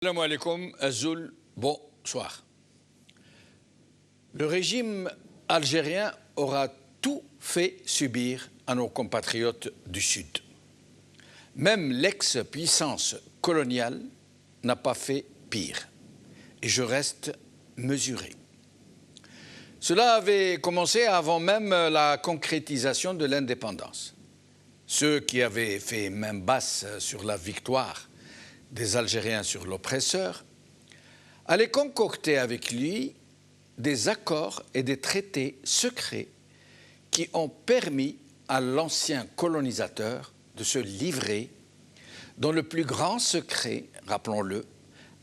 Salam alaikum, Azul, bonsoir. Le régime algérien aura tout fait subir à nos compatriotes du Sud. Même l'ex-puissance coloniale n'a pas fait pire. Et je reste mesuré. Cela avait commencé avant même la concrétisation de l'indépendance. Ceux qui avaient fait main basse sur la victoire des Algériens sur l'oppresseur, allaient concocter avec lui des accords et des traités secrets qui ont permis à l'ancien colonisateur de se livrer, dans le plus grand secret, rappelons-le,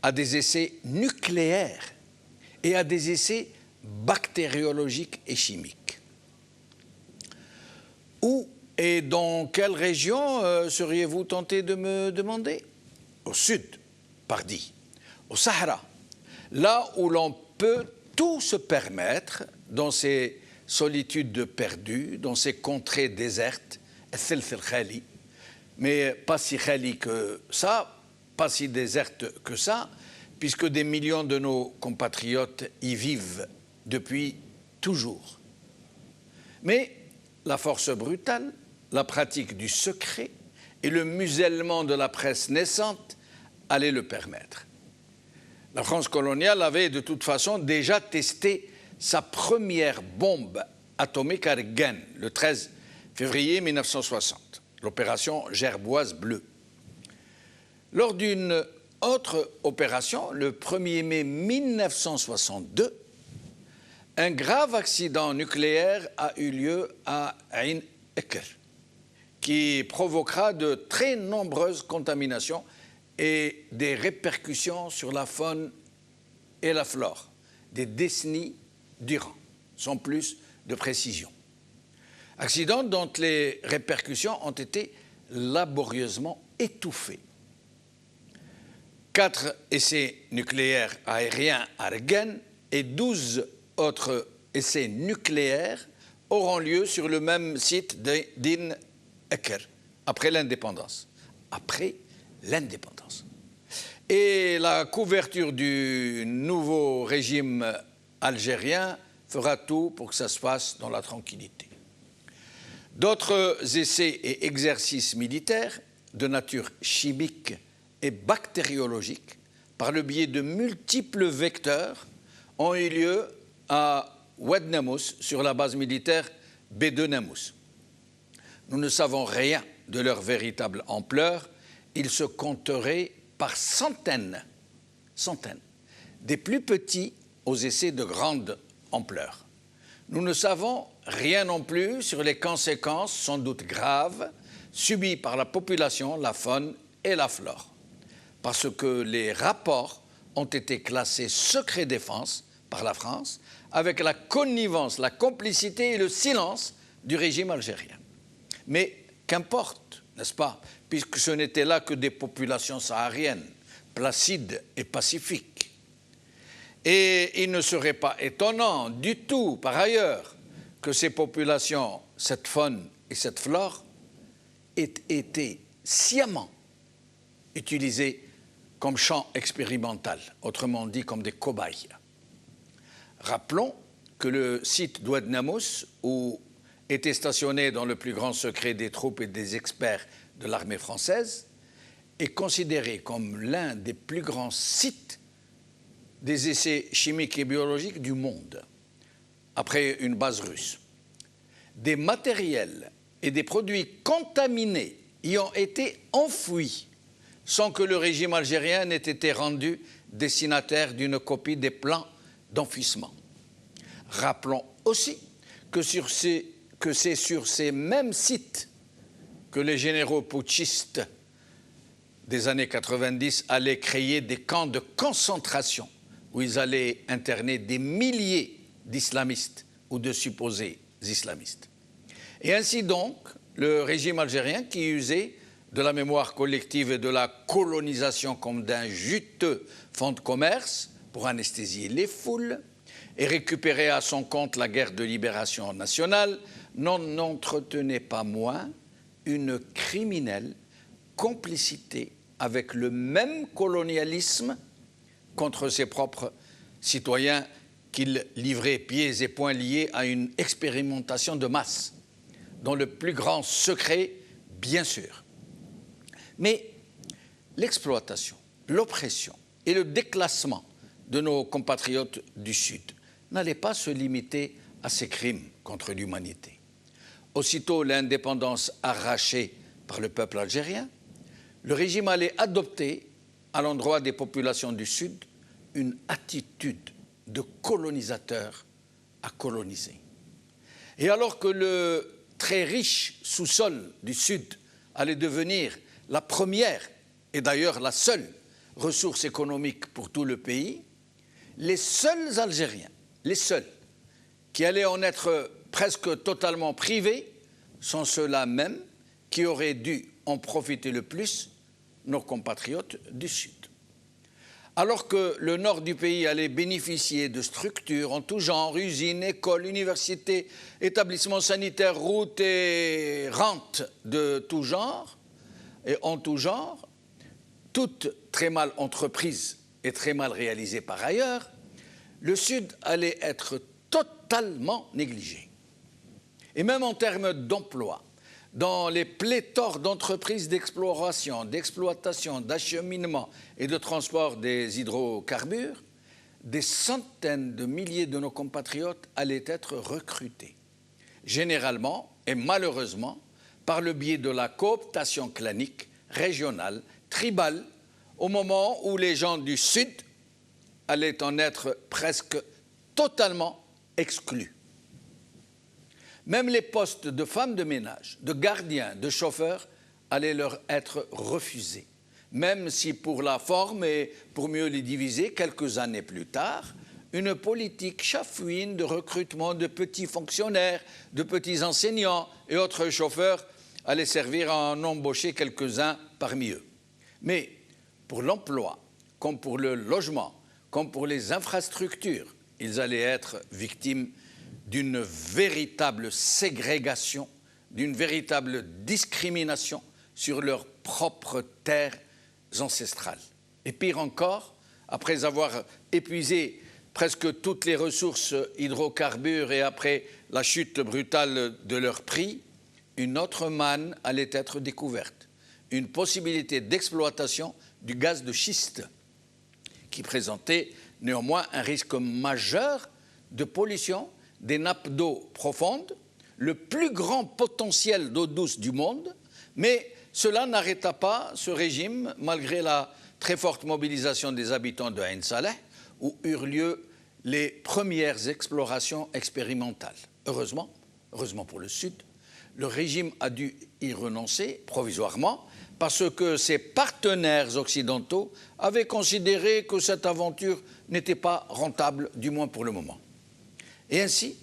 à des essais nucléaires et à des essais bactériologiques et chimiques. Où et dans quelle région seriez-vous tenté de me demander ? Au sud, pardi, au Sahara, là où l'on peut tout se permettre dans ces solitudes perdues, dans ces contrées désertes, mais pas si khali que ça, pas si désertes que ça, puisque des millions de nos compatriotes y vivent depuis toujours. Mais la force brutale, la pratique du secret et le musellement de la presse naissante allaient le permettre. La France coloniale avait de toute façon déjà testé sa première bombe atomique à Ergen le 13 février 1960, l'opération Gerboise bleue. Lors d'une autre opération, le 1er mai 1962, un grave accident nucléaire a eu lieu à Ain Ekr, qui provoquera de très nombreuses contaminations et des répercussions sur la faune et la flore, des décennies durant, sans plus de précision. Accidents dont les répercussions ont été laborieusement étouffées. 4 essais nucléaires aériens à Ergen et 12 autres essais nucléaires auront lieu sur le même site d'Ain Ekr, après l'indépendance. Après l'indépendance. Et la couverture du nouveau régime algérien fera tout pour que ça se fasse dans la tranquillité. D'autres essais et exercices militaires de nature chimique et bactériologique, par le biais de multiples vecteurs, ont eu lieu à Oued Namous, sur la base militaire B2 Namous. Nous ne savons rien de leur véritable ampleur. Ils se compteraient par centaines, des plus petits aux essais de grande ampleur. Nous ne savons rien non plus sur les conséquences, sans doute graves, subies par la population, la faune et la flore, parce que les rapports ont été classés secret défense par la France, avec la connivence, la complicité et le silence du régime algérien. Mais qu'importe, n'est-ce pas, puisque ce n'étaient là que des populations sahariennes, placides et pacifiques. Et il ne serait pas étonnant du tout, par ailleurs, que ces populations, cette faune et cette flore, aient été sciemment utilisées comme champ expérimental, autrement dit comme des cobayes. Rappelons que le site d'Oued Namous, où étaient stationnés dans le plus grand secret des troupes et des experts de l'armée française, est considéré comme l'un des plus grands sites des essais chimiques et biologiques du monde, après une base russe. Des matériels et des produits contaminés y ont été enfouis sans que le régime algérien n'ait été rendu destinataire d'une copie des plans d'enfouissement. Rappelons aussi que c'est sur ces mêmes sites que les généraux putschistes des années 90 allaient créer des camps de concentration où ils allaient interner des milliers d'islamistes ou de supposés islamistes. Et ainsi donc, le régime algérien, qui usait de la mémoire collective et de la colonisation comme d'un juteux fonds de commerce pour anesthésier les foules et récupérer à son compte la guerre de libération nationale, n'en entretenait pas moins une criminelle complicité avec le même colonialisme contre ses propres citoyens qu'il livrait pieds et poings liés à une expérimentation de masse, dans le plus grand secret, bien sûr. Mais l'exploitation, l'oppression et le déclassement de nos compatriotes du Sud n'allaient pas se limiter à ces crimes contre l'humanité. Aussitôt l'indépendance arrachée par le peuple algérien, le régime allait adopter, à l'endroit des populations du Sud, une attitude de colonisateur à coloniser. Et alors que le très riche sous-sol du Sud allait devenir la première, et d'ailleurs la seule, ressource économique pour tout le pays, les seuls Algériens, les seuls, qui allaient en être presque totalement privés, sont ceux-là même qui auraient dû en profiter le plus, nos compatriotes du Sud. Alors que le nord du pays allait bénéficier de structures en tout genre, usines, écoles, universités, établissements sanitaires, routes et rentes de tout genre, et en tout genre, toutes très mal entreprises et très mal réalisées par ailleurs, le Sud allait être totalement négligé. Et même en termes d'emploi, dans les pléthores d'entreprises d'exploration, d'exploitation, d'acheminement et de transport des hydrocarbures, des centaines de milliers de nos compatriotes allaient être recrutés, généralement et malheureusement par le biais de la cooptation clanique, régionale, tribale, au moment où les gens du Sud allaient en être presque totalement exclus. Même les postes de femmes de ménage, de gardiens, de chauffeurs allaient leur être refusés, même si pour la forme et pour mieux les diviser, quelques années plus tard, une politique chafouine de recrutement de petits fonctionnaires, de petits enseignants et autres chauffeurs allait servir à en embaucher quelques-uns parmi eux. Mais pour l'emploi, comme pour le logement, comme pour les infrastructures, ils allaient être victimes d'une véritable ségrégation, d'une véritable discrimination sur leurs propres terres ancestrales. Et pire encore, après avoir épuisé presque toutes les ressources hydrocarbures et après la chute brutale de leur prix, une autre manne allait être découverte, une possibilité d'exploitation du gaz de schiste, qui présentait néanmoins un risque majeur de pollution des nappes d'eau profondes, le plus grand potentiel d'eau douce du monde, mais cela n'arrêta pas ce régime malgré la très forte mobilisation des habitants de Ain Saleh, où eurent lieu les premières explorations expérimentales. Heureusement pour le Sud, le régime a dû y renoncer provisoirement parce que ses partenaires occidentaux avaient considéré que cette aventure n'était pas rentable, du moins pour le moment. Et ainsi,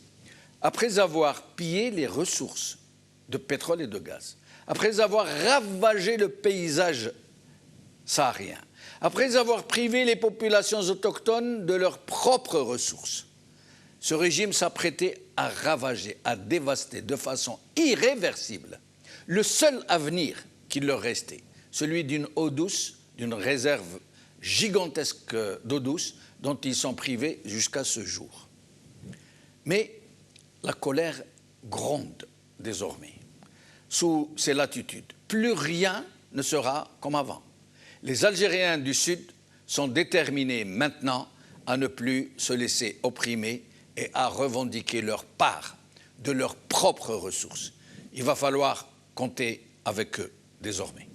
après avoir pillé les ressources de pétrole et de gaz, après avoir ravagé le paysage saharien, après avoir privé les populations autochtones de leurs propres ressources, ce régime s'apprêtait à ravager, à dévaster de façon irréversible le seul avenir qui leur restait, celui d'une eau douce, d'une réserve gigantesque d'eau douce dont ils sont privés jusqu'à ce jour. Mais la colère gronde désormais. Sous ces latitudes, plus rien ne sera comme avant. Les Algériens du Sud sont déterminés maintenant à ne plus se laisser opprimer et à revendiquer leur part de leurs propres ressources. Il va falloir compter avec eux désormais.